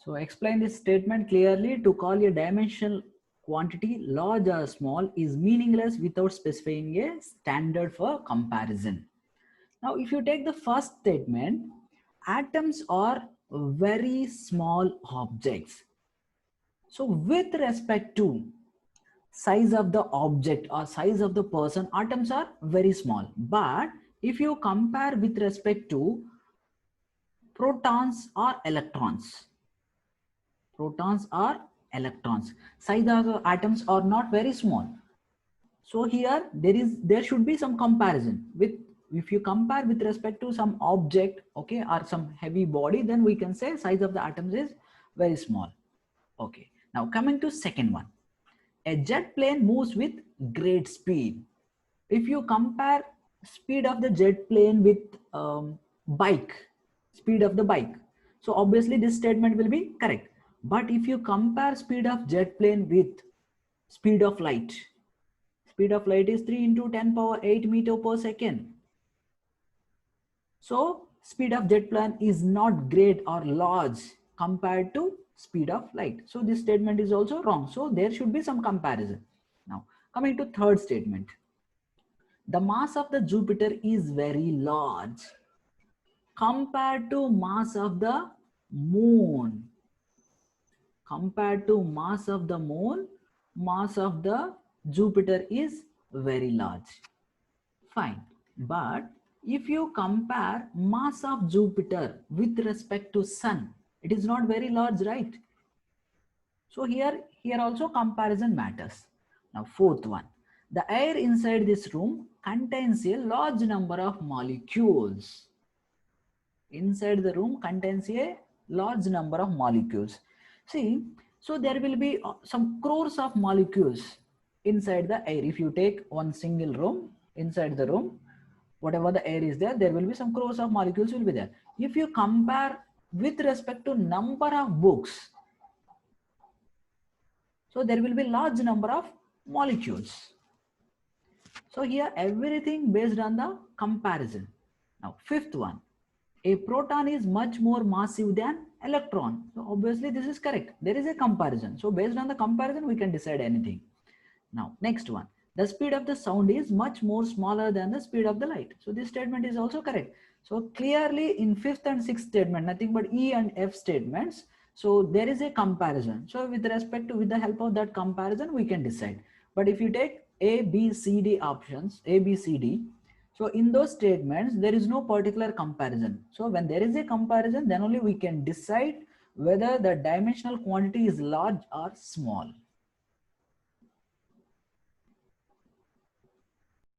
So explain this statement clearly. To call a dimensional quantity large or small is meaningless without specifying a standard for comparison. Now, if you take the first statement, atoms are very small objects. So with respect to size of the object or size of the person, atoms are very small. But if you compare with respect to protons or electrons, size of the atoms are not very small. So here there should be some comparison with, if you compare with respect to some object, okay, or some heavy body, then we can say size of the atoms is very small. Okay, now coming to second one, a jet plane moves with great speed. If you compare speed of the jet plane with bike, speed of the bike, so obviously this statement will be correct. But if you compare speed of jet plane with speed of light, speed of light is 3 into 10 power 8 meter per second. So speed of jet plane is not great or large compared to speed of light. So this statement is also wrong. So there should be some comparison. Now coming to third statement, the mass of the Jupiter is very large compared to mass of the moon. Compared to mass of the moon, mass of the Jupiter is very large. Fine. But if you compare mass of Jupiter with respect to Sun, it is not very large, right? So here also comparison matters. Now fourth one, the air inside this room contains a large number of molecules. Inside the room contains a large number of molecules. See, so there will be some crores of molecules inside the air. If you take one single room, inside the room, whatever the air is there, there will be some crores of molecules will be there. If you compare with respect to number of books, so there will be large number of molecules. So here everything based on the comparison. Now fifth one, a proton is much more massive than electron. So obviously this is correct. There is a comparison. So based on the comparison we can decide anything. Now next one, the speed of the sound is much more smaller than the speed of the light. So this statement is also correct. So clearly in fifth and sixth statement, nothing but E and F statements. So there is a comparison. So with the help of that comparison, we can decide. But if you take A, B, C, D options, A, B, C, D, so in those statements, there is no particular comparison. So when there is a comparison, then only we can decide whether the dimensional quantity is large or small.